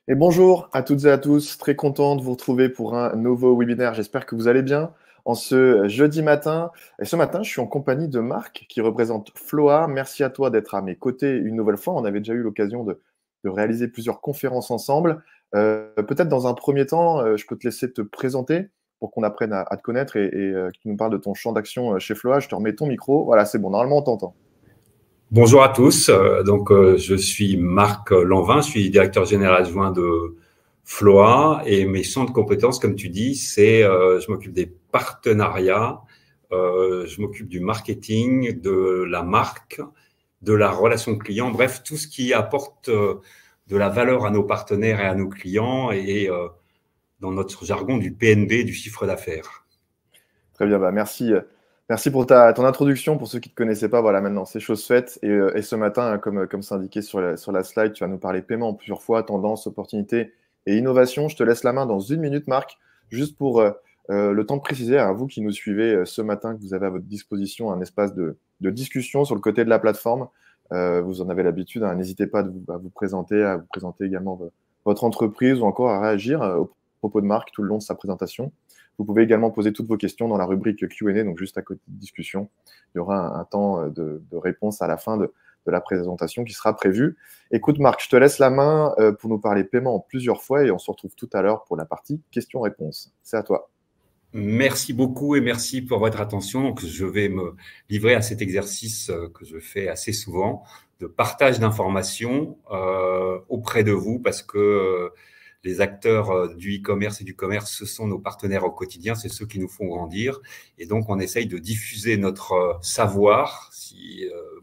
Et bonjour à toutes et à tous, très content de vous retrouver pour un nouveau webinaire. J'espère que vous allez bien en ce jeudi matin. Et ce matin, je suis en compagnie de Marc qui représente Floa. Merci à toi d'être à mes côtés une nouvelle fois. On avait déjà eu l'occasion de réaliser plusieurs conférences ensemble. Peut-être dans un premier temps, je peux te laisser te présenter pour qu'on apprenne à te connaître et que tu nous parles de ton champ d'action chez Floa. Je te remets ton micro. Voilà, c'est bon, normalement on t'entend. Bonjour à tous, je suis Marc Lanvin, je suis directeur général adjoint de Floa et mes champs de compétences, comme tu dis, je m'occupe des partenariats, je m'occupe du marketing, de la marque, de la relation client, bref, tout ce qui apporte de la valeur à nos partenaires et à nos clients et dans notre jargon du PNB, du chiffre d'affaires. Très bien, bah merci. Merci pour ton introduction. Pour ceux qui ne te connaissaient pas, voilà, maintenant, c'est chose faite. Et ce matin, comme c'est indiqué sur la slide, tu vas nous parler paiement plusieurs fois, tendance, opportunité et innovation. Je te laisse la main dans une minute, Marc, juste pour le temps de préciser à vous qui nous suivez ce matin que vous avez à votre disposition un espace de discussion sur le côté de la plateforme. Vous en avez l'habitude, hein, n'hésitez pas à vous présenter également votre entreprise ou encore à réagir au propos de Marc tout le long de sa présentation. Vous pouvez également poser toutes vos questions dans la rubrique Q&A, donc juste à côté de discussion. Il y aura un temps de réponse à la fin de la présentation qui sera prévue. Écoute Marc, je te laisse la main pour nous parler paiement en plusieurs fois et on se retrouve tout à l'heure pour la partie questions-réponses. C'est à toi. Merci beaucoup et merci pour votre attention. Donc, je vais me livrer à cet exercice que je fais assez souvent de partage d'informations auprès de vous parce que les acteurs du e-commerce et du commerce, ce sont nos partenaires au quotidien, c'est ceux qui nous font grandir. Et donc, on essaye de diffuser notre savoir,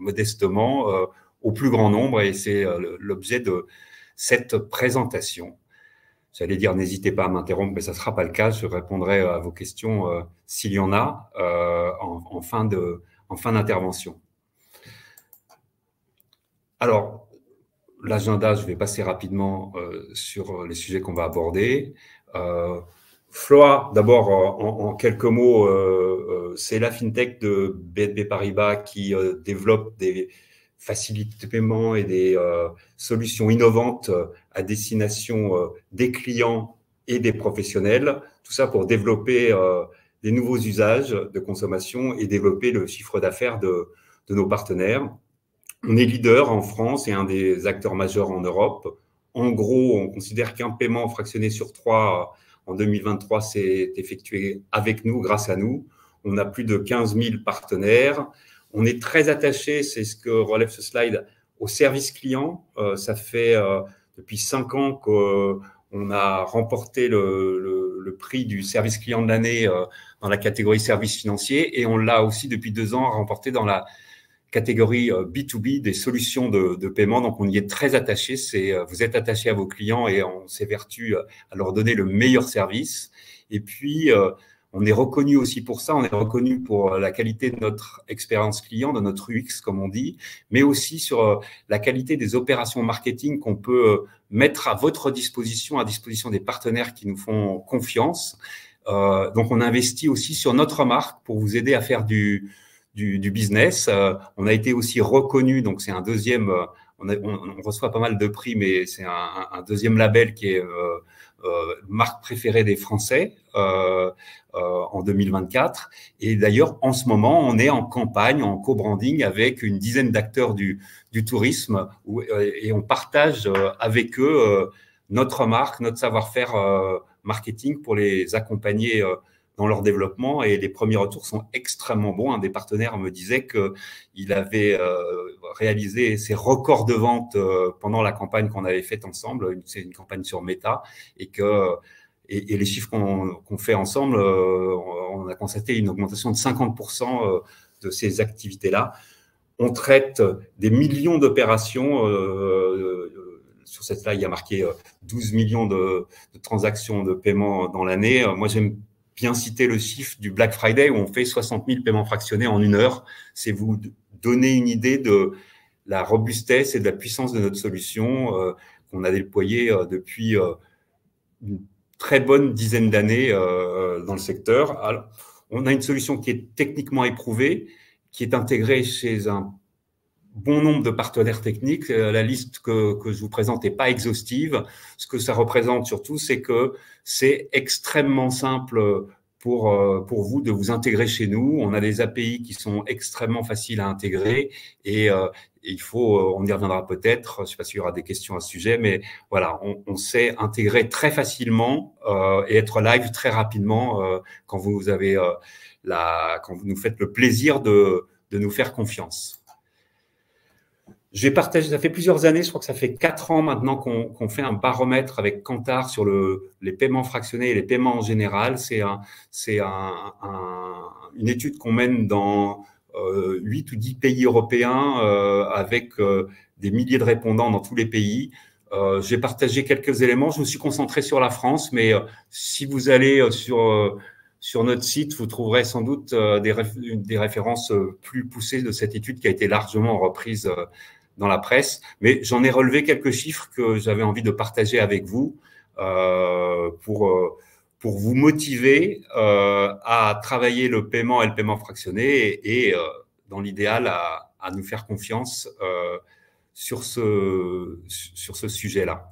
modestement, au plus grand nombre. Et c'est l'objet de cette présentation. J'allais dire, n'hésitez pas à m'interrompre, mais ça ne sera pas le cas. Je répondrai à vos questions s'il y en a en fin d'intervention. Alors, l'agenda, je vais passer rapidement sur les sujets qu'on va aborder. Floa, d'abord, en quelques mots, c'est la fintech de BNP Paribas qui développe des facilités de paiement et des solutions innovantes à destination des clients et des professionnels. Tout ça pour développer des nouveaux usages de consommation et développer le chiffre d'affaires de nos partenaires. On est leader en France et un des acteurs majeurs en Europe. En gros, on considère qu'un paiement fractionné sur 3 en 2023 s'est effectué avec nous, grâce à nous. On a plus de 15 000 partenaires. On est très attaché, c'est ce que relève ce slide, au service client. Ça fait depuis 5 ans qu'on a remporté le prix du service client de l'année dans la catégorie services financiers et on l'a aussi depuis 2 ans remporté dans la catégorie B2B des solutions de paiement. Donc, on y est très attaché. Vous êtes attaché à vos clients et on s'évertue à leur donner le meilleur service. Et puis, on est reconnu aussi pour ça. On est reconnu pour la qualité de notre expérience client, de notre UX, comme on dit, mais aussi sur la qualité des opérations marketing qu'on peut mettre à votre disposition, à disposition des partenaires qui nous font confiance. Donc, on investit aussi sur notre marque pour vous aider à faire du business. On a été aussi reconnu, donc c'est un deuxième, on reçoit pas mal de prix, mais c'est un deuxième label qui est marque préférée des Français en 2024. Et d'ailleurs, en ce moment, on est en campagne, en co-branding avec une dizaine d'acteurs du tourisme et on partage avec eux notre marque, notre savoir-faire marketing pour les accompagner dans leur développement et les premiers retours sont extrêmement bons. Un des partenaires me disait qu'il avait réalisé ses records de vente pendant la campagne qu'on avait faite ensemble. C'est une campagne sur Meta et les chiffres qu'on fait ensemble, on a constaté une augmentation de 50% de ces activités-là. On traite des millions d'opérations. Sur cette slide, il y a marqué 12 millions de transactions de paiement dans l'année. Moi, j'aime bien citer le chiffre du Black Friday où on fait 60 000 paiements fractionnés en 1 heure. C'est vous donner une idée de la robustesse et de la puissance de notre solution qu'on a déployée depuis une très bonne dizaine d'années dans le secteur. Alors, On a une solution qui est techniquement éprouvée, qui est intégrée chez un bon nombre de partenaires techniques. La liste que je vous présente n'est pas exhaustive. Ce que ça représente surtout, c'est que c'est extrêmement simple pour vous de vous intégrer chez nous. On a des API qui sont extrêmement faciles à intégrer et il faut, on y reviendra peut-être, je ne sais pas s'il y aura des questions à ce sujet, mais voilà, on sait intégrer très facilement et être live très rapidement quand vous avez quand vous nous faites le plaisir de nous faire confiance. J'ai partagé, ça fait plusieurs années, je crois que ça fait 4 ans maintenant qu'on fait un baromètre avec Kantar sur les paiements fractionnés et les paiements en général. C'est une étude qu'on mène dans 8 ou 10 pays européens avec des milliers de répondants dans tous les pays. J'ai partagé quelques éléments. Je me suis concentré sur la France, mais si vous allez sur notre site, vous trouverez sans doute des références plus poussées de cette étude qui a été largement reprise dans la presse, mais j'en ai relevé quelques chiffres que j'avais envie de partager avec vous pour vous motiver à travailler le paiement et le paiement fractionné et dans l'idéal, à nous faire confiance sur ce sujet-là.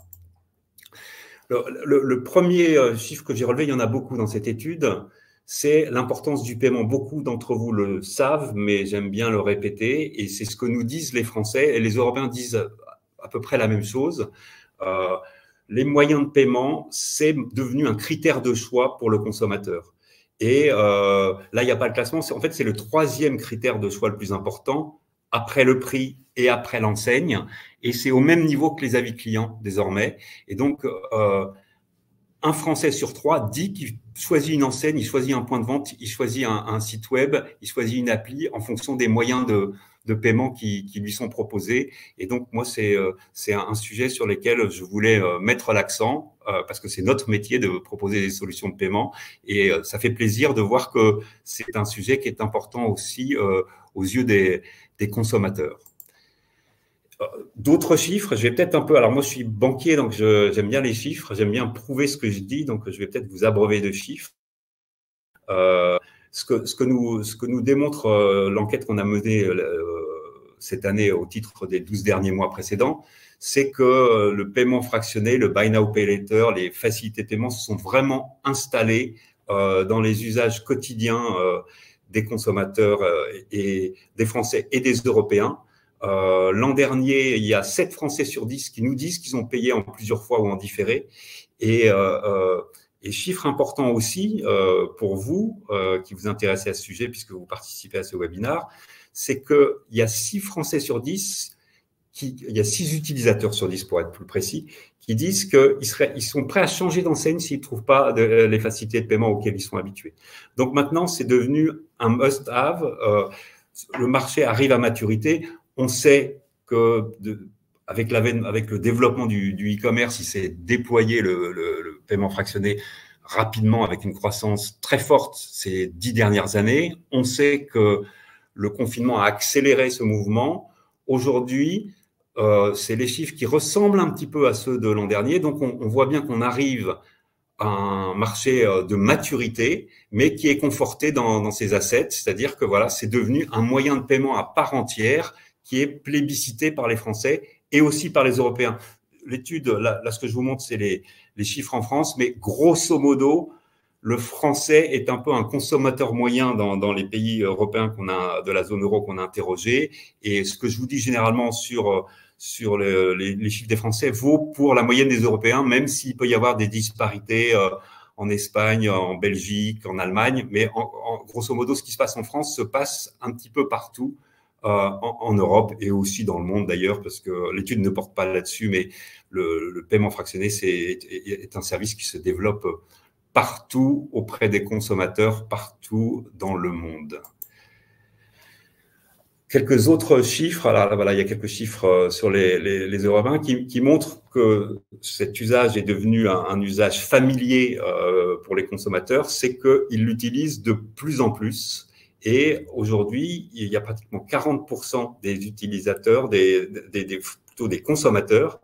Le premier chiffre que j'ai relevé, il y en a beaucoup dans cette étude, c'est l'importance du paiement. Beaucoup d'entre vous le savent, mais j'aime bien le répéter, et c'est ce que nous disent les Français, et les Européens disent à peu près la même chose. Les moyens de paiement, c'est devenu un critère de choix pour le consommateur. Et là, il n'y a pas de classement. En fait, c'est le 3e critère de choix le plus important, après le prix et après l'enseigne. Et c'est au même niveau que les avis clients, désormais. Et donc, un Français sur 3 dit qu'il choisit une enseigne, il choisit un point de vente, il choisit un site web, il choisit une appli en fonction des moyens de paiement qui lui sont proposés. Et donc, moi, c'est un sujet sur lequel je voulais mettre l'accent parce que c'est notre métier de proposer des solutions de paiement. Et ça fait plaisir de voir que c'est un sujet qui est important aussi aux yeux des consommateurs. D'autres chiffres, je vais peut-être un peu… Alors moi, je suis banquier, donc j'aime bien les chiffres, j'aime bien prouver ce que je dis, donc je vais peut-être vous abreuver de chiffres. Ce que nous démontre l'enquête qu'on a menée cette année au titre des 12 derniers mois précédents, c'est que le paiement fractionné, le Buy Now, Pay Later, les facilités de paiement se sont vraiment installées dans les usages quotidiens des consommateurs et des Français et des Européens. L'an dernier, il y a 7 Français sur 10 qui nous disent qu'ils ont payé en plusieurs fois ou en différé. Et chiffre important aussi pour vous qui vous intéressez à ce sujet puisque vous participez à ce webinaire, c'est qu'il y a 6 Français sur 10, il y a 6 utilisateurs sur 10 pour être plus précis, qui disent qu'ils sont prêts à changer d'enseigne s'ils ne trouvent pas les facilités de paiement auxquelles ils sont habitués. Donc maintenant, c'est devenu un must-have. Le marché arrive à maturité. On sait que avec le développement du e-commerce, il s'est déployé le paiement fractionné rapidement avec une croissance très forte ces 10 dernières années. On sait que le confinement a accéléré ce mouvement. Aujourd'hui, c'est les chiffres qui ressemblent un petit peu à ceux de l'an dernier. Donc, on voit bien qu'on arrive à un marché de maturité, mais qui est conforté dans ses assets. C'est-à-dire que voilà, c'est devenu un moyen de paiement à part entière qui est plébiscité par les Français et aussi par les Européens. L'étude, là, ce que je vous montre, c'est les chiffres en France, mais grosso modo, le Français est un peu un consommateur moyen dans les pays européens de la zone euro qu'on a interrogés. Et ce que je vous dis généralement sur les chiffres des Français vaut pour la moyenne des Européens, même s'il peut y avoir des disparités en Espagne, en Belgique, en Allemagne. Mais grosso modo, ce qui se passe en France se passe un petit peu partout. En Europe et aussi dans le monde d'ailleurs, parce que l'étude ne porte pas là-dessus, mais le paiement fractionné est un service qui se développe partout auprès des consommateurs, partout dans le monde. Quelques autres chiffres, alors voilà, il y a quelques chiffres sur les Européens qui montrent que cet usage est devenu un usage familier pour les consommateurs, c'est qu'ils l'utilisent de plus en plus. Et aujourd'hui, il y a pratiquement 40% des utilisateurs, plutôt des consommateurs,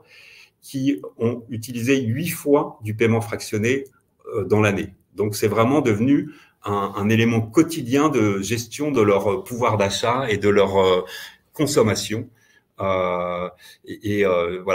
qui ont utilisé 8 fois du paiement fractionné dans l'année. Donc, c'est vraiment devenu un élément quotidien de gestion de leur pouvoir d'achat et de leur consommation. Voilà,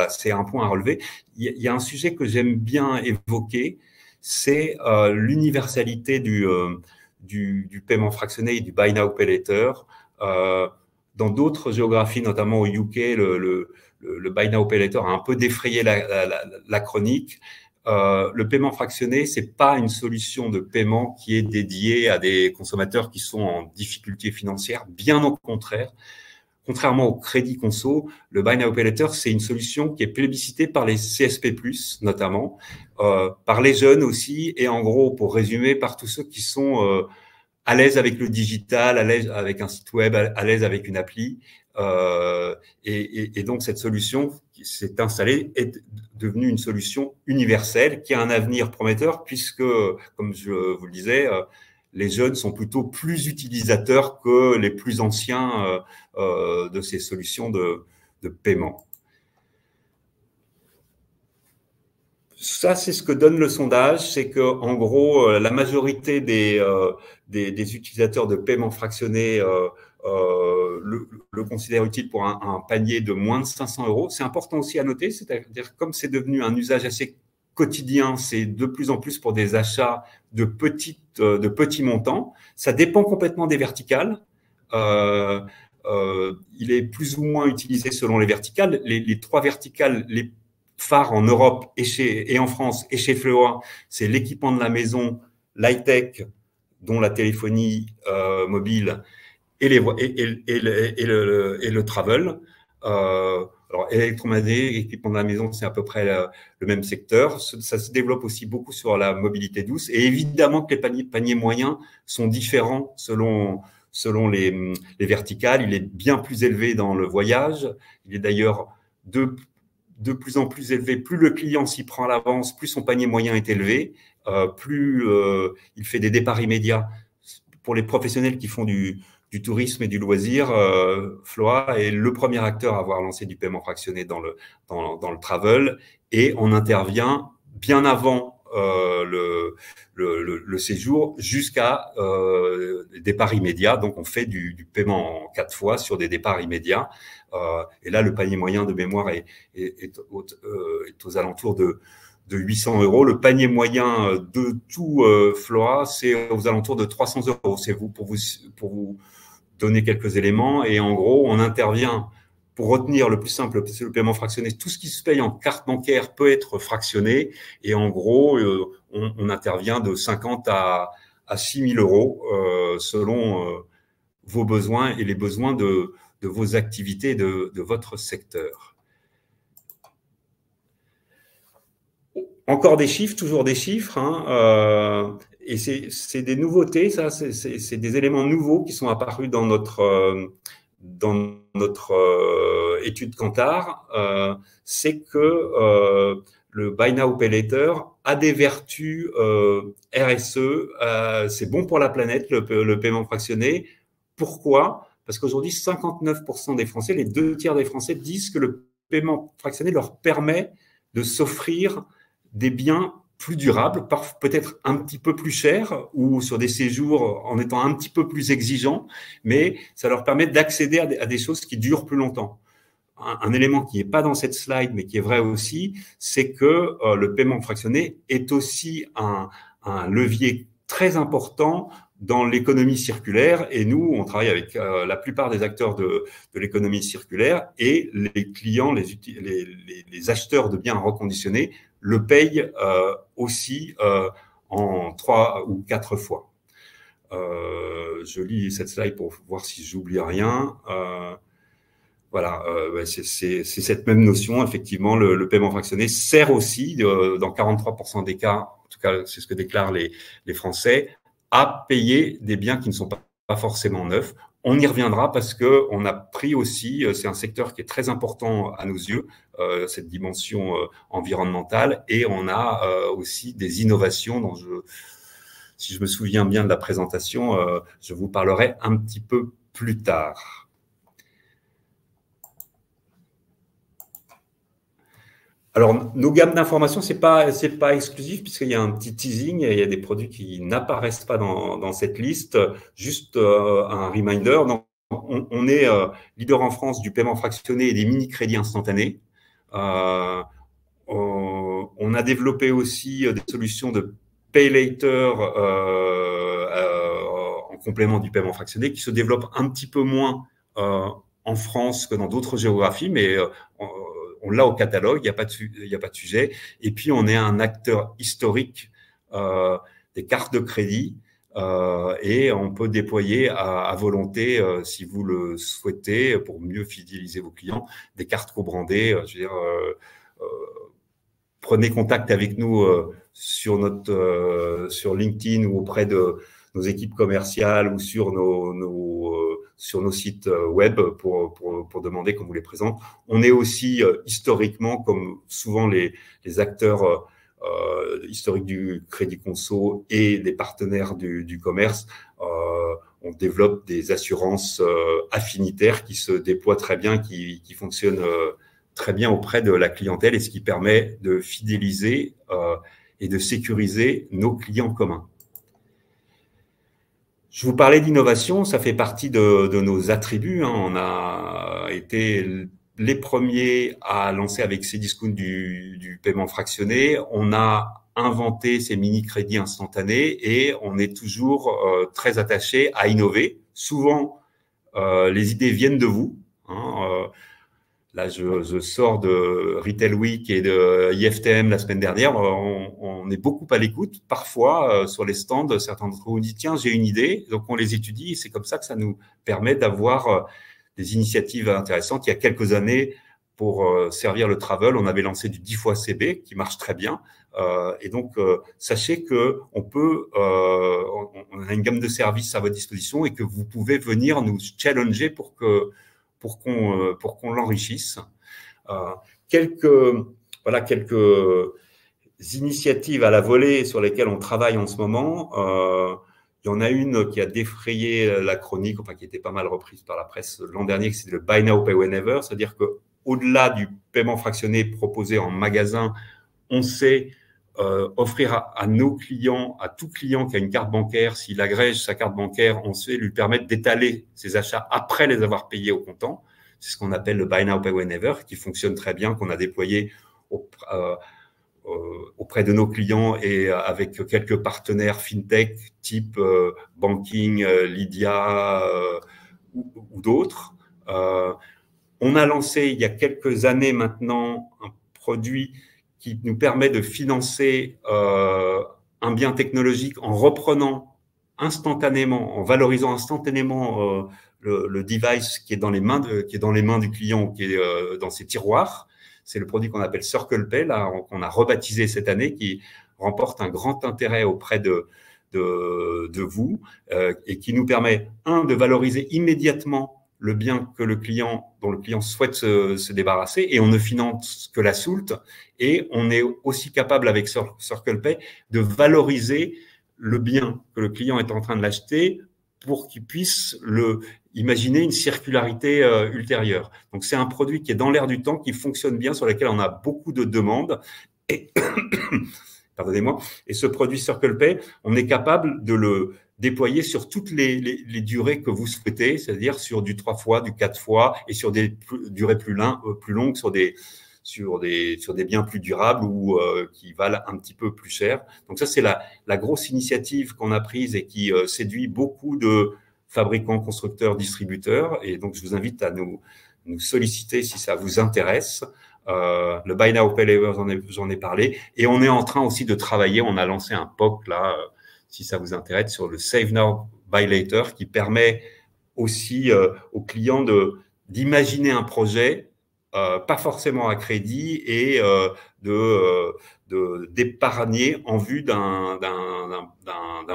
c'est un point à relever. Il y a un sujet que j'aime bien évoquer, c'est l'universalité du paiement fractionné et du buy now, pay later. Dans d'autres géographies, notamment au UK, le buy now, pay later a un peu défrayé la chronique. Le paiement fractionné, c'est pas une solution de paiement qui est dédiée à des consommateurs qui sont en difficulté financière. Bien au contraire. Contrairement au crédit conso, le Buy Now Pay Later, c'est une solution qui est plébiscitée par les CSP+, notamment, par les jeunes aussi, et en gros, pour résumer, par tous ceux qui sont à l'aise avec le digital, à l'aise avec un site web, à l'aise avec une appli. Et donc, cette solution qui s'est installée est devenue une solution universelle qui a un avenir prometteur puisque, comme je vous le disais, les jeunes sont plutôt plus utilisateurs que les plus anciens de ces solutions de paiement. Ça, c'est ce que donne le sondage, c'est que en gros, la majorité des utilisateurs de paiement fractionné le considèrent utile pour un panier de moins de 500 euros. C'est important aussi à noter, c'est-à-dire comme c'est devenu un usage assez quotidien, c'est de plus en plus pour des achats de petits montants. Ça dépend complètement des verticales. Il est plus ou moins utilisé selon les verticales. Les trois verticales les phares en Europe et en France et chez Floa, c'est l'équipement de la maison, l'high-tech, dont la téléphonie mobile et le travel. Alors, électroménager, équipement de la maison, c'est à peu près le même secteur. Ça se développe aussi beaucoup sur la mobilité douce. Et évidemment que les paniers moyens sont différents selon les verticales. Il est bien plus élevé dans le voyage. Il est d'ailleurs de plus en plus élevé. Plus le client s'y prend à l'avance, plus son panier moyen est élevé, plus il fait des départs immédiats. Pour les professionnels qui font du tourisme et du loisir, Floa est le premier acteur à avoir lancé du paiement fractionné dans le travel et on intervient bien avant le séjour jusqu'à des départs immédiats. Donc, on fait du paiement en 4 fois sur des départs immédiats. Et là, le panier moyen de mémoire est aux alentours de 800 euros. Le panier moyen de tout Floa, c'est aux alentours de 300 euros. C'est pour vous donner quelques éléments. Et en gros, on intervient pour retenir le plus simple, c'est le paiement fractionné. Tout ce qui se paye en carte bancaire peut être fractionné. Et en gros, on intervient de 50 à 6 000 euros selon vos besoins et les besoins de vos activités, de votre secteur. Encore des chiffres, toujours des chiffres. Et c'est des nouveautés, ça, c'est des éléments nouveaux qui sont apparus dans notre étude Kantar. C'est que le Buy Now Pay Later a des vertus RSE. C'est bon pour la planète, le paiement fractionné. Pourquoi ? Parce qu'aujourd'hui, 59% des Français, les 2/3 des Français disent que le paiement fractionné leur permet de s'offrir des biens plus durables, peut-être un petit peu plus chers ou sur des séjours en étant un petit peu plus exigeants, mais ça leur permet d'accéder à des choses qui durent plus longtemps. Un élément qui n'est pas dans cette slide, mais qui est vrai aussi, c'est que le paiement fractionné est aussi un levier très important dans l'économie circulaire. Et nous, on travaille avec la plupart des acteurs de l'économie circulaire et les clients, les acheteurs de biens reconditionnés le payent aussi en 3 ou 4 fois. Je lis cette slide pour voir si j'oublie rien. Voilà, c'est cette même notion. Effectivement, le paiement fractionné sert aussi, dans 43% des cas, en tout cas, c'est ce que déclarent les Français, à payer des biens qui ne sont pas forcément neufs. On y reviendra parce que on a pris aussi, c'est un secteur qui est très important à nos yeux, cette dimension environnementale, et on a aussi des innovations dont si je me souviens bien de la présentation, je vous parlerai un petit peu plus tard. Alors, nos gammes d'informations, c'est pas exclusif puisqu'il y a un petit teasing, il y a des produits qui n'apparaissent pas dans cette liste. Juste un reminder. Donc, on est leader en France du paiement fractionné et des mini-crédits instantanés. On a développé aussi des solutions de pay later en complément du paiement fractionné qui se développent un petit peu moins en France que dans d'autres géographies, mais on l'a au catalogue, il n'y a pas de sujet. Et puis, on est un acteur historique des cartes de crédit et on peut déployer à volonté, si vous le souhaitez, pour mieux fidéliser vos clients, des cartes co-brandées. Je veux dire, prenez contact avec nous sur LinkedIn ou auprès de nos équipes commerciales ou sur nos sites web pour demander qu'on vous les présente. On est aussi historiquement, comme souvent les acteurs historiques du crédit conso et des partenaires du commerce, on développe des assurances affinitaires qui se déploient très bien, qui fonctionnent très bien auprès de la clientèle et ce qui permet de fidéliser et de sécuriser nos clients communs. Je vous parlais d'innovation, ça fait partie de nos attributs. On a été les premiers à lancer avec Cdiscount du paiement fractionné. On a inventé ces mini-crédits instantanés et on est toujours très attaché à innover. Souvent, les idées viennent de vous. Là, je sors de Retail Week et de IFTM la semaine dernière. On est beaucoup à l'écoute. Parfois, sur les stands, certains d'entre vous disent « Tiens, j'ai une idée ». Donc, on les étudie et c'est comme ça que ça nous permet d'avoir des initiatives intéressantes. Il y a quelques années, pour servir le travel, on avait lancé du 10 fois CB qui marche très bien. Et donc, sachez que on a une gamme de services à votre disposition et que vous pouvez venir nous challenger pour qu'on l'enrichisse. Quelques initiatives à la volée sur lesquelles on travaille en ce moment. Il y en a une qui a défrayé la chronique, enfin qui était pas mal reprise par la presse l'an dernier, c'est le Buy Now, Pay Whenever, c'est-à-dire qu'au-delà du paiement fractionné proposé en magasin, on sait offrir à nos clients, à tout client qui a une carte bancaire, s'il agrège sa carte bancaire, on sait lui permettre d'étaler ses achats après les avoir payés au comptant. C'est ce qu'on appelle le Buy Now, Pay Whenever, qui fonctionne très bien, qu'on a déployé auprès de nos clients et avec quelques partenaires fintech type Banking, Lydia ou d'autres. On a lancé il y a quelques années maintenant un produit qui nous permet de financer un bien technologique en reprenant instantanément, en valorisant instantanément le device qui est dans les mains du client ou qui est dans ses tiroirs. C'est le produit qu'on appelle Circle Pay, là, qu'on a rebaptisé cette année, qui remporte un grand intérêt auprès de vous et qui nous permet, de valoriser immédiatement le bien dont le client souhaite se débarrasser et on ne finance que la soulte. Et on est aussi capable avec Circle Pay de valoriser le bien que le client est en train de l'acheter pour qu'il puisse imaginer une circularité ultérieure. Donc, c'est un produit qui est dans l'air du temps, qui fonctionne bien, sur lequel on a beaucoup de demandes. Et, pardonnez-moi, et ce produit Circle Pay, on est capable de le déployer sur toutes les durées que vous souhaitez, c'est-à-dire sur du 3 fois, du 4 fois et sur des durées plus longues, sur des biens plus durables ou qui valent un petit peu plus cher. Donc ça, c'est la grosse initiative qu'on a prise et qui séduit beaucoup de fabricants, constructeurs, distributeurs. Et donc, je vous invite à nous solliciter si ça vous intéresse. Le Buy Now, Pay Later, j'en ai parlé. Et on est en train aussi de travailler, on a lancé un POC là, si ça vous intéresse, sur le Save Now, Buy Later, qui permet aussi aux clients d'imaginer un projet, pas forcément à crédit, et d'épargner en vue d'un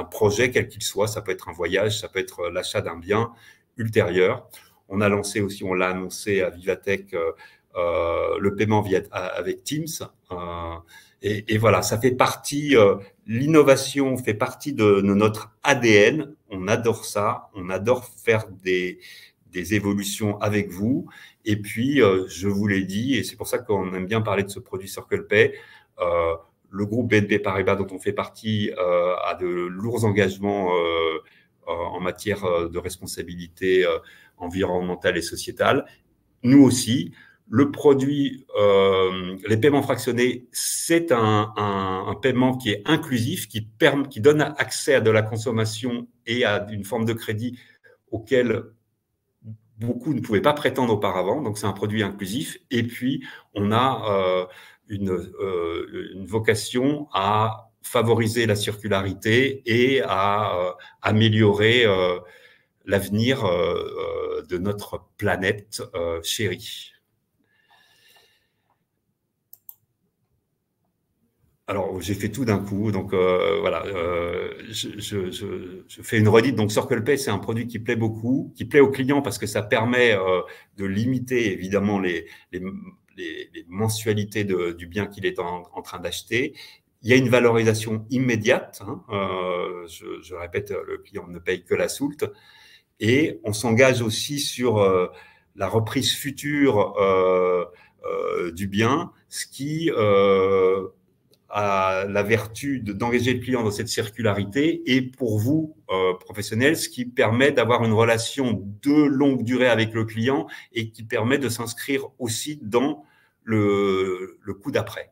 projet quel qu'il soit. Ça peut être un voyage, ça peut être l'achat d'un bien ultérieur. On a lancé aussi, on l'a annoncé à Vivatech, le paiement avec Teams. Et voilà, ça fait partie, l'innovation fait partie de notre ADN. On adore ça, on adore faire des des évolutions avec vous. Et puis, je vous l'ai dit, et c'est pour ça qu'on aime bien parler de ce produit CirclePay. Le groupe BNP Paribas, dont on fait partie, a de lourds engagements en matière de responsabilité environnementale et sociétale. Nous aussi. Le produit, les paiements fractionnés, c'est un paiement qui est inclusif, qui donne accès à de la consommation et à une forme de crédit auquel beaucoup ne pouvaient pas prétendre auparavant. Donc, c'est un produit inclusif. Et puis, on a une vocation à favoriser la circularité et à améliorer l'avenir de notre planète chérie. Alors, j'ai fait tout d'un coup, donc voilà, je fais une redite. Donc, CirclePay, c'est un produit qui plaît beaucoup, qui plaît aux clients parce que ça permet de limiter évidemment les mensualités du bien qu'il est en train d'acheter. Il y a une valorisation immédiate. Hein, je répète, le client ne paye que la soulte. Et on s'engage aussi sur la reprise future du bien, ce qui a la vertu d'engager le client dans cette circularité et pour vous, professionnels, ce qui permet d'avoir une relation de longue durée avec le client et qui permet de s'inscrire aussi dans le coup d'après.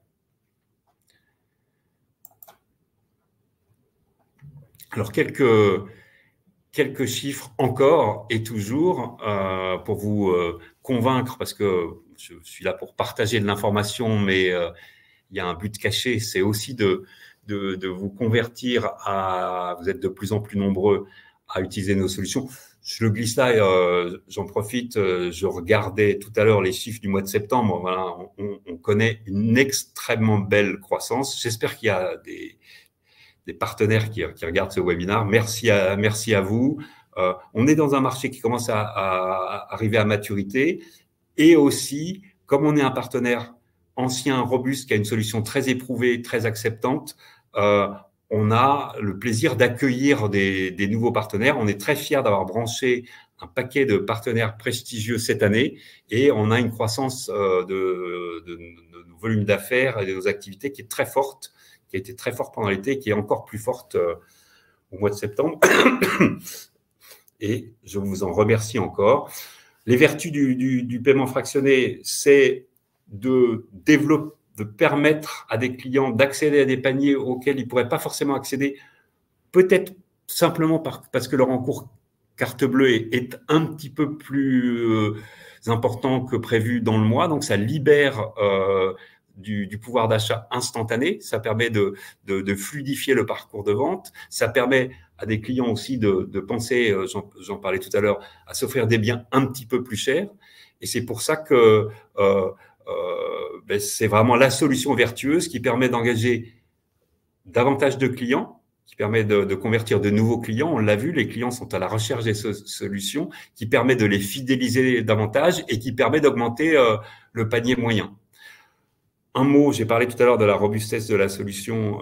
Alors, quelques chiffres encore et toujours pour vous convaincre, parce que je suis là pour partager de l'information, mais il y a un but caché, c'est aussi de vous convertir vous êtes de plus en plus nombreux à utiliser nos solutions. Je le glisse là, j'en profite, je regardais tout à l'heure les chiffres du mois de septembre. Voilà, on connaît une extrêmement belle croissance. J'espère qu'il y a des partenaires qui regardent ce webinaire. Merci à vous. On est dans un marché qui commence à arriver à maturité et aussi, comme on est un partenaire ancien, robuste, qui a une solution très éprouvée, très acceptante, on a le plaisir d'accueillir des nouveaux partenaires. On est très fiers d'avoir branché un paquet de partenaires prestigieux cette année et on a une croissance de nos volumes d'affaires et de nos activités qui est très forte, qui a été très forte pendant l'été et qui est encore plus forte au mois de septembre. Et je vous en remercie encore. Les vertus du paiement fractionné, c'est de permettre à des clients d'accéder à des paniers auxquels ils ne pourraient pas forcément accéder, peut-être simplement parce que leur encours carte bleue est un petit peu plus important que prévu dans le mois. Donc, ça libère du pouvoir d'achat instantané. Ça permet de fluidifier le parcours de vente. Ça permet à des clients aussi de penser, j'en parlais tout à l'heure, à s'offrir des biens un petit peu plus chers. Et c'est pour ça que c'est vraiment la solution vertueuse qui permet d'engager davantage de clients, qui permet de convertir de nouveaux clients. On l'a vu, les clients sont à la recherche des solutions, qui permet de les fidéliser davantage et qui permet d'augmenter le panier moyen. Un mot, j'ai parlé tout à l'heure de la robustesse de la solution,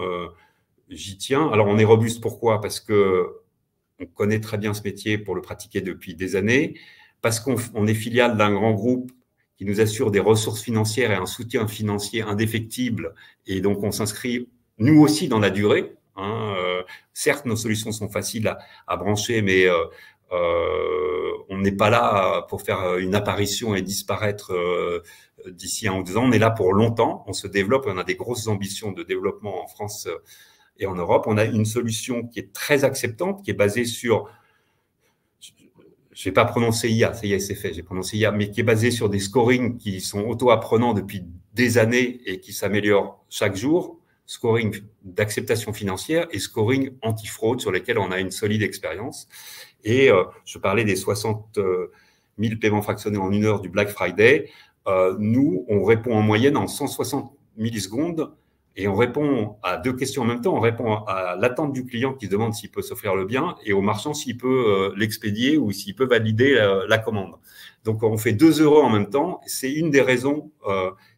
j'y tiens. Alors, on est robuste, pourquoi? Parce qu'on connaît très bien ce métier pour le pratiquer depuis des années, parce qu'on est filiale d'un grand groupe qui nous assure des ressources financières et un soutien financier indéfectible. Et donc, on s'inscrit, nous aussi, dans la durée. Hein. Certes, nos solutions sont faciles à brancher, mais on n'est pas là pour faire une apparition et disparaître d'ici 1 ou 2 ans. On est là pour longtemps. On se développe. On a des grosses ambitions de développement en France et en Europe. On a une solution qui est très acceptante, qui est basée sur... Je vais pas prononcer IA, ça y est, c'est fait, j'ai prononcé IA, mais qui est basée sur des scorings qui sont auto-apprenants depuis des années et qui s'améliorent chaque jour. Scoring d'acceptation financière et scoring anti-fraude sur lesquels on a une solide expérience. Et je parlais des 60 000 paiements fractionnés en 1 heure du Black Friday. Nous, on répond en moyenne en 160 millisecondes et on répond à 2 questions en même temps. On répond à l'attente du client qui se demande s'il peut s'offrir le bien et au marchand s'il peut l'expédier ou s'il peut valider la commande. Donc, on fait 2 euros en même temps. C'est une des raisons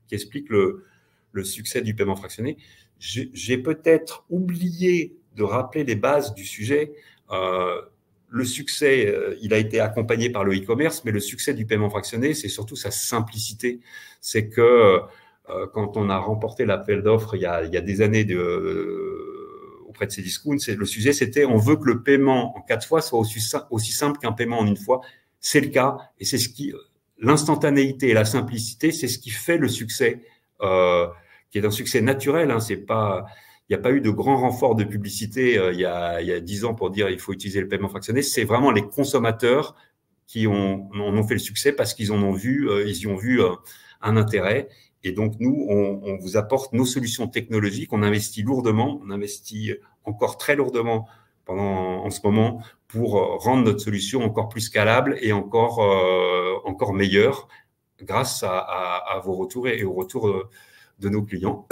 qui explique le succès du paiement fractionné. J'ai peut-être oublié de rappeler les bases du sujet. le succès, il a été accompagné par le e-commerce, mais le succès du paiement fractionné, c'est surtout sa simplicité. C'est que quand on a remporté l'appel d'offres il y a des années auprès de Cdiscount, le sujet, c'était on veut que le paiement en 4 fois soit aussi simple qu'un paiement en une fois. C'est le cas, et c'est ce qui, l'instantanéité et la simplicité, c'est ce qui fait le succès, qui est un succès naturel. Hein, c'est pas, il n'y a pas eu de grand renfort de publicité il y a 10 ans pour dire il faut utiliser le paiement fractionné. C'est vraiment les consommateurs qui en ont fait le succès parce qu'ils en ont vu, ils y ont vu un intérêt. Et donc, nous, on vous apporte nos solutions technologiques. On investit lourdement, on investit encore très lourdement en ce moment pour rendre notre solution encore plus scalable et encore meilleure grâce à vos retours et aux retours de nos clients.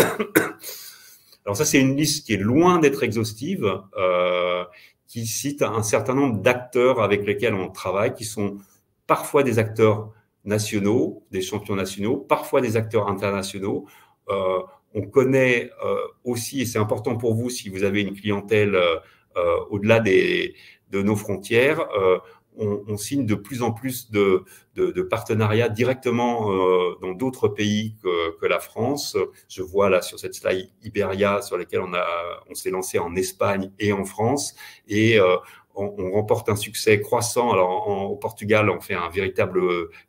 Alors ça, c'est une liste qui est loin d'être exhaustive, qui cite un certain nombre d'acteurs avec lesquels on travaille, qui sont parfois des acteurs nationaux, des champions nationaux, parfois des acteurs internationaux. On connaît aussi, et c'est important pour vous si vous avez une clientèle au-delà de nos frontières, on signe de plus en plus de partenariats directement dans d'autres pays que la France. Je vois là sur cette slide Iberia sur laquelle on s'est lancé en Espagne et en France, et on remporte un succès croissant. Alors au Portugal, on fait un véritable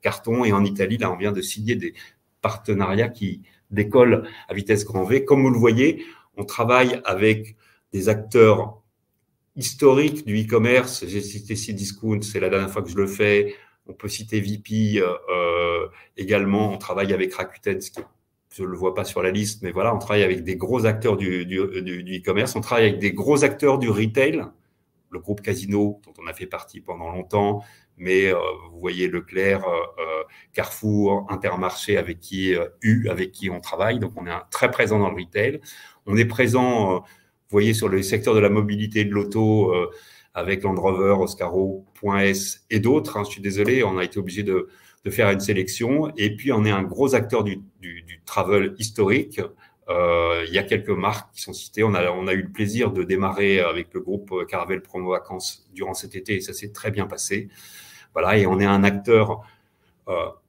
carton, et en Italie, là, on vient de signer des partenariats qui décollent à vitesse grand V. Comme vous le voyez, on travaille avec des acteurs historique du e-commerce. J'ai cité Cdiscount, c'est la dernière fois que je le fais. On peut citer VP également. On travaille avec Rakuten, je ne le vois pas sur la liste, mais voilà, on travaille avec des gros acteurs du e-commerce. On travaille avec des gros acteurs du retail, le groupe Casino, dont on a fait partie pendant longtemps, mais vous voyez Leclerc, Carrefour, Intermarché, avec qui on travaille. Donc, on est très présent dans le retail. On est présent vous voyez sur le secteur de la mobilité et de l'auto avec Land Rover, Oscaro, Point S et d'autres. Hein, je suis désolé, on a été obligé de faire une sélection. Et puis, on est un gros acteur du travel historique. Il y a quelques marques qui sont citées. On a eu le plaisir de démarrer avec le groupe Caravelle Promo Vacances durant cet été, et ça s'est très bien passé. Voilà, et on est un acteur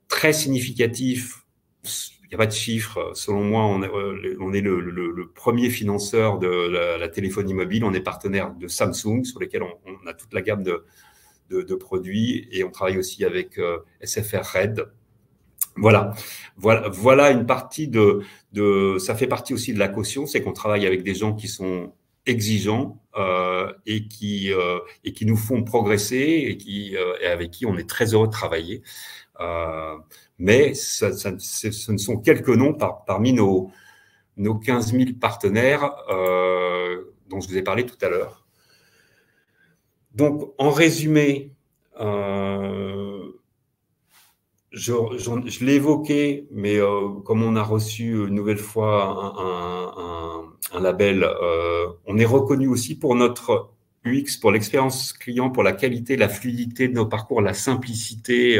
très significatif. Il n'y a pas de chiffres. Selon moi, on est le premier financeur de la téléphonie mobile. On est partenaire de Samsung, sur lesquels on a toute la gamme de produits, et on travaille aussi avec SFR Red. Voilà une partie ça fait partie aussi de la caution, c'est qu'on travaille avec des gens qui sont exigeants et qui nous font progresser et avec qui on est très heureux de travailler. Mais ce ne sont quelques noms parmi nos 15 000 partenaires dont je vous ai parlé tout à l'heure. Donc, en résumé, je l'ai évoqué, mais comme on a reçu une nouvelle fois un label, on est reconnu aussi pour notre UX, pour l'expérience client, pour la qualité, la fluidité de nos parcours, la simplicité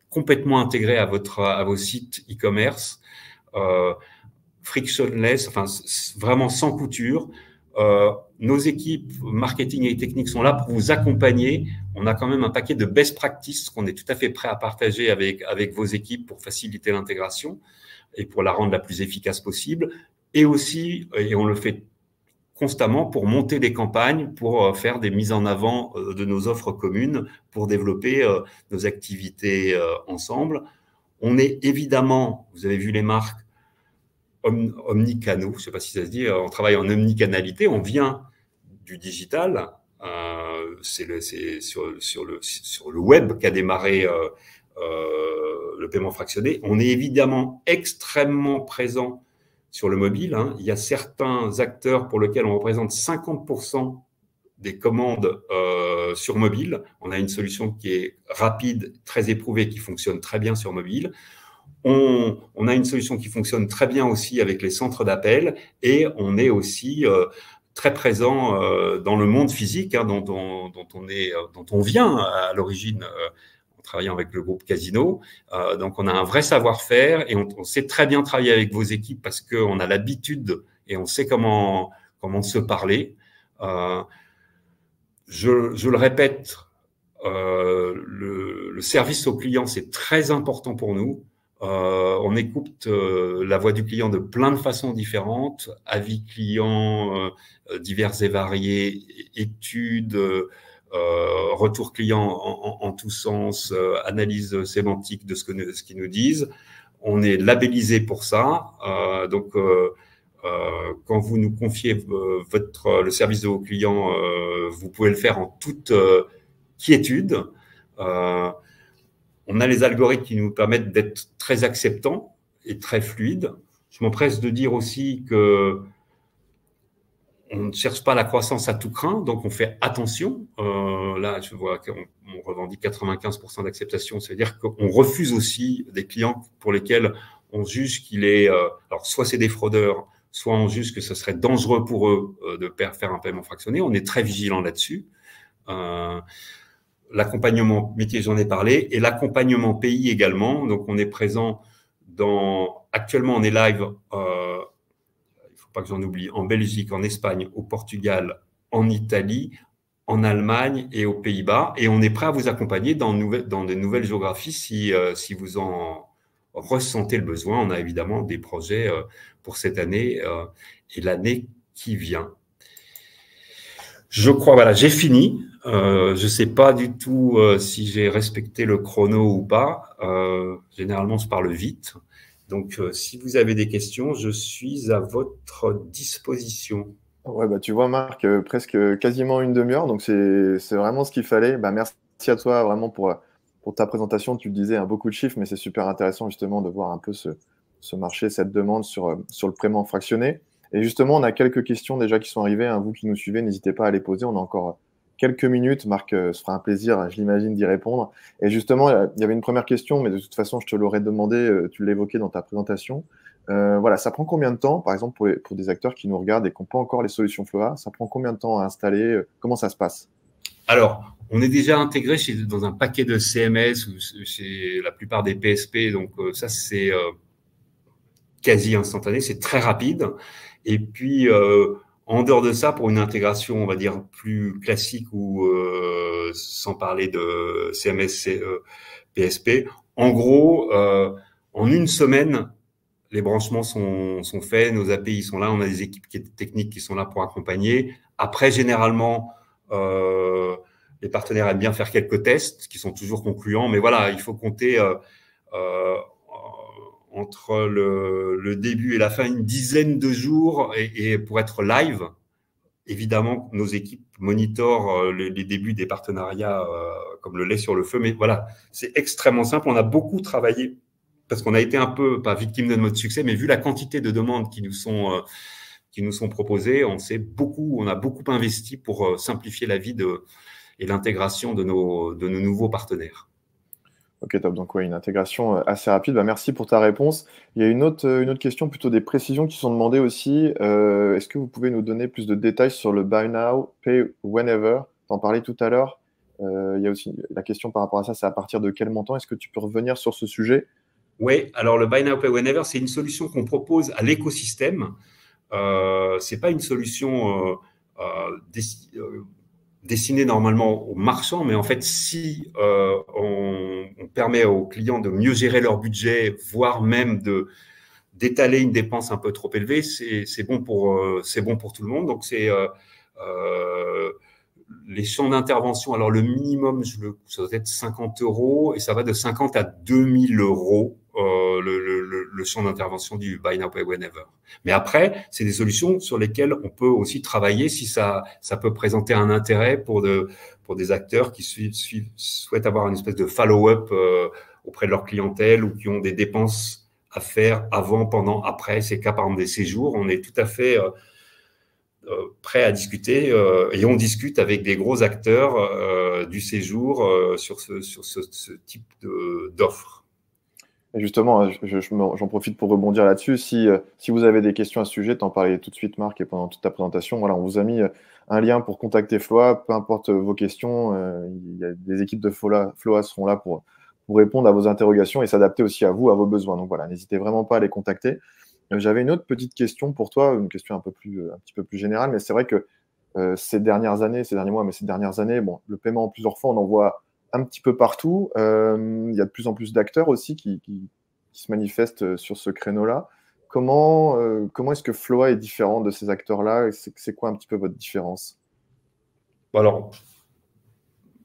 complètement intégrée à vos sites e-commerce, frictionless, enfin vraiment sans couture. Nos équipes marketing et techniques sont là pour vous accompagner. On a quand même un paquet de best practices qu'on est tout à fait prêt à partager avec vos équipes pour faciliter l'intégration et pour la rendre la plus efficace possible. Et aussi, et on le fait constamment, pour monter des campagnes, pour faire des mises en avant de nos offres communes, pour développer nos activités ensemble. On est évidemment, vous avez vu les marques, omnicanaux, je ne sais pas si ça se dit, on travaille en omnicanalité, on vient du digital, c'est sur le web qu'a démarré le paiement fractionné. On est évidemment extrêmement présent sur le mobile. Hein. Il y a certains acteurs pour lesquels on représente 50% des commandes sur mobile. On a une solution qui est rapide, très éprouvée, qui fonctionne très bien sur mobile. On a une solution qui fonctionne très bien aussi avec les centres d'appel, et on est aussi très présent dans le monde physique, hein, dont on vient à l'origine en travaillant avec le groupe Casino. Donc, on a un vrai savoir-faire, et on sait très bien travailler avec vos équipes parce qu'on a l'habitude et on sait comment se parler. Je le répète Le service au client, c'est très important pour nous. On écoute la voix du client de plein de façons différentes, avis clients divers et variés, études, retour client en tous sens, analyse sémantique de ce qu'ils nous disent. On est labellisé pour ça. Donc, quand vous nous confiez le service de vos clients, vous pouvez le faire en toute quiétude. On a les algorithmes qui nous permettent d'être très acceptants et très fluides. Je m'empresse de dire aussi que on ne cherche pas la croissance à tout craint, donc on fait attention. Là, je vois qu'on revendique 95% d'acceptation, c'est-à-dire qu'on refuse aussi des clients pour lesquels on juge qu'il est, alors soit c'est des fraudeurs, soit on juge que ce serait dangereux pour eux de faire un paiement fractionné. On est très vigilant là-dessus. L'accompagnement métier, j'en ai parlé, et l'accompagnement pays également. Donc, on est présent actuellement, on est live, il ne faut pas que j'en oublie, en Belgique, en Espagne, au Portugal, en Italie, en Allemagne et aux Pays-Bas. Et on est prêt à vous accompagner dans de nouvelles géographies si vous en ressentez le besoin. On a évidemment des projets pour cette année et l'année qui vient. Je crois, voilà, j'ai fini. Je ne sais pas du tout si j'ai respecté le chrono ou pas. Généralement, je parle vite. Donc, si vous avez des questions, je suis à votre disposition. Ouais, bah, tu vois, Marc, presque quasiment une demi-heure, donc c'est vraiment ce qu'il fallait. Bah, merci à toi vraiment pour ta présentation. Tu le disais, hein, beaucoup de chiffres, mais c'est super intéressant justement de voir un peu ce marché, cette demande sur le paiement fractionné. Et justement, on a quelques questions déjà qui sont arrivées, hein. Vous qui nous suivez, n'hésitez pas à les poser. On a encore quelques minutes. Marc, se fera un plaisir, je l'imagine, d'y répondre. Et justement, il y avait une première question, mais de toute façon, je te l'aurais demandé, tu l'évoquais dans ta présentation. Voilà, ça prend combien de temps, par exemple, pour des acteurs qui nous regardent et qui n'ont pas encore les solutions Floa, ça prend combien de temps à installer? Comment ça se passe? Alors, on est déjà intégré dans un paquet de CMS ou chez la plupart des PSP, donc ça, c'est quasi instantané, c'est très rapide. Et puis, en dehors de ça, pour une intégration, on va dire, plus classique ou sans parler de CMS, PSP, en gros, en une semaine, les branchements sont faits, nos API sont là, on a des équipes techniques qui sont là pour accompagner. Après, généralement, les partenaires aiment bien faire quelques tests qui sont toujours concluants, mais voilà, il faut compter entre le début et la fin une dizaine de jours et pour être live. Évidemment, nos équipes monitorent les débuts des partenariats comme le lait sur le feu, mais voilà, c'est extrêmement simple. On a beaucoup travaillé parce qu'on a été un peu, pas victime de notre succès, mais vu la quantité de demandes qui nous sont proposées, on a beaucoup investi pour simplifier la vie et l'intégration de nos nouveaux partenaires. Ok, top. Donc, ouais, une intégration assez rapide. Bah, merci pour ta réponse. Il y a une autre question, plutôt des précisions qui sont demandées aussi. Est-ce que vous pouvez nous donner plus de détails sur le Buy Now, Pay Whenever? Tu en parlais tout à l'heure. Il y a aussi la question par rapport à ça, c'est à partir de quel montant? Est-ce que tu peux revenir sur ce sujet? Oui, alors le Buy Now, Pay Whenever, c'est une solution qu'on propose à l'écosystème. C'est pas une solution destinée normalement aux marchands, mais en fait, si on permet aux clients de mieux gérer leur budget, voire même d'étaler une dépense un peu trop élevée, c'est bon pour tout le monde. Donc c'est les champs d'intervention. Alors le minimum, ça doit être 50 € et ça va de 50 à 2000 € le champ d'intervention du Buy Now Pay Whenever. Mais après, c'est des solutions sur lesquelles on peut aussi travailler si ça peut présenter un intérêt pour des acteurs qui souhaitent avoir une espèce de follow-up auprès de leur clientèle ou qui ont des dépenses à faire avant, pendant, après. C'est le cas par exemple des séjours. On est tout à fait prêt à discuter et on discute avec des gros acteurs du séjour sur ce type d'offres. Et justement, j'en profite pour rebondir là-dessus. Si vous avez des questions à ce sujet, t'en parlais tout de suite, Marc, et pendant toute ta présentation, voilà, on vous a mis un lien pour contacter Floa, peu importe vos questions. Il y a des équipes de Floa seront là pour répondre à vos interrogations et s'adapter aussi à vous, à vos besoins. Donc voilà, n'hésitez vraiment pas à les contacter. J'avais une autre petite question pour toi, une question un petit peu plus générale, mais c'est vrai que ces dernières années, bon, le paiement en plusieurs fois, on en voit un petit peu partout. Il y a de plus en plus d'acteurs aussi qui se manifestent sur ce créneau-là. Comment est-ce que Floa est différent de ces acteurs-là? C'est quoi un petit peu votre différence? Alors,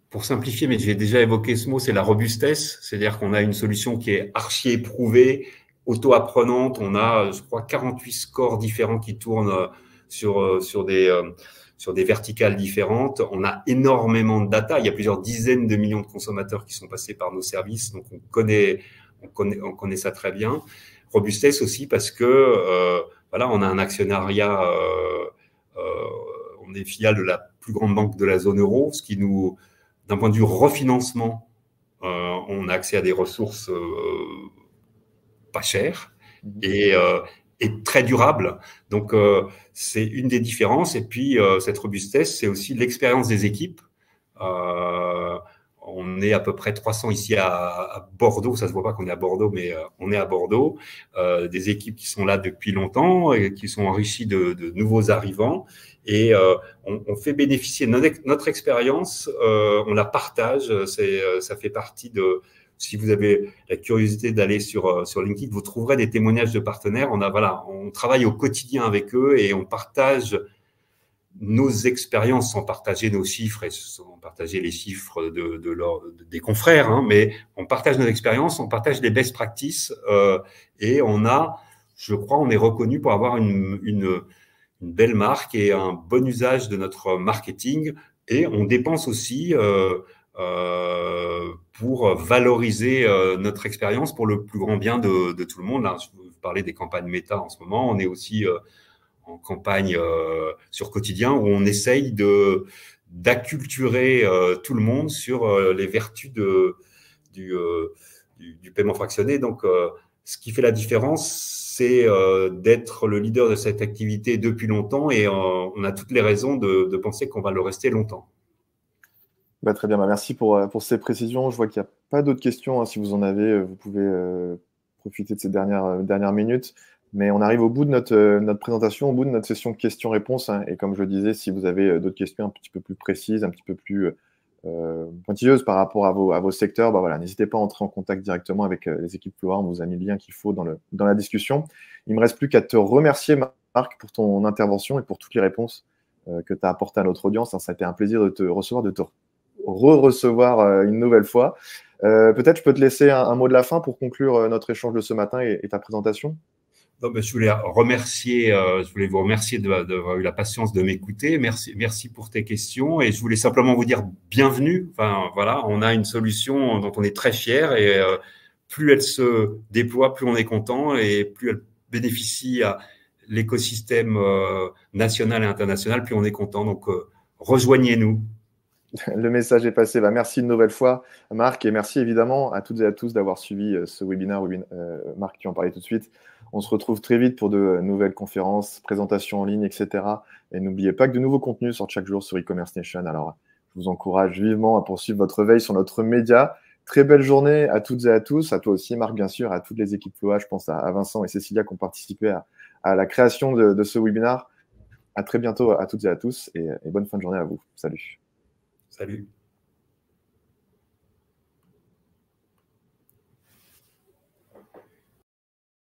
pour simplifier, mais j'ai déjà évoqué ce mot, c'est la robustesse. C'est-à-dire qu'on a une solution qui est archi éprouvée, auto-apprenante. On a, je crois, 48 scores différents qui tournent sur des verticales différentes. On a énormément de data. Il y a plusieurs dizaines de millions de consommateurs qui sont passés par nos services. Donc, on connaît ça très bien. Robustesse aussi parce que, voilà, on a un actionnariat, on est filiale de la plus grande banque de la zone euro, ce qui nous, d'un point de vue refinancement, on a accès à des ressources pas chères et très durables. Donc, c'est une des différences. Et puis, cette robustesse, c'est aussi l'expérience des équipes. On est à peu près 300 ici à Bordeaux. Ça se voit pas qu'on est à Bordeaux, mais on est à Bordeaux. Des équipes qui sont là depuis longtemps et qui sont enrichies de nouveaux arrivants. Et on fait bénéficier notre expérience, on la partage. Ça fait partie de. Si vous avez la curiosité d'aller sur LinkedIn, vous trouverez des témoignages de partenaires. On travaille au quotidien avec eux et on partage nos expériences sans partager nos chiffres et sans partager les chiffres des confrères, hein, mais on partage nos expériences, on partage les best practices et je crois, on est reconnu pour avoir une belle marque et un bon usage de notre marketing et on dépense aussi pour valoriser notre expérience pour le plus grand bien de tout le monde. Là, je vous parlais des campagnes méta en ce moment, on est aussi en campagne sur quotidien où on essaye d'acculturer tout le monde sur les vertus du paiement fractionné. Donc, ce qui fait la différence, c'est d'être le leader de cette activité depuis longtemps et on a toutes les raisons de penser qu'on va le rester longtemps. Bah, très bien, bah, merci pour ces précisions. Je vois qu'il n'y a pas d'autres questions, hein. Si vous en avez, vous pouvez profiter de ces dernières minutes. Mais on arrive au bout de notre présentation, au bout de notre session questions-réponses, hein. Et comme je le disais, si vous avez d'autres questions un petit peu plus précises, un petit peu plus pointilleuses par rapport à vos secteurs, bah voilà, n'hésitez pas à entrer en contact directement avec les équipes Floa. On vous a mis le lien qu'il faut dans la discussion. Il ne me reste plus qu'à te remercier, Marc, pour ton intervention et pour toutes les réponses que tu as apportées à notre audience, hein. Ça a été un plaisir de te recevoir, de te recevoir une nouvelle fois. Peut-être je peux te laisser un mot de la fin pour conclure notre échange de ce matin et ta présentation. Non, mais je voulais vous remercier d'avoir eu la patience de m'écouter. Merci pour tes questions. Et je voulais simplement vous dire bienvenue. Enfin, voilà, on a une solution dont on est très fier et plus elle se déploie, plus on est content et plus elle bénéficie à l'écosystème national et international, plus on est content. Donc, rejoignez-nous. Le message est passé. Bah, merci une nouvelle fois, Marc, et merci évidemment à toutes et à tous d'avoir suivi ce webinaire. Marc, tu en parlais tout de suite. On se retrouve très vite pour de nouvelles conférences, présentations en ligne, etc. Et n'oubliez pas que de nouveaux contenus sortent chaque jour sur e-commerce nation. Alors, je vous encourage vivement à poursuivre votre veille sur notre média. Très belle journée à toutes et à tous, à toi aussi, Marc, bien sûr, à toutes les équipes Floa. Je pense à Vincent et Cécilia qui ont participé à la création de ce webinaire. À très bientôt à toutes et à tous et bonne fin de journée à vous. Salut. Salut.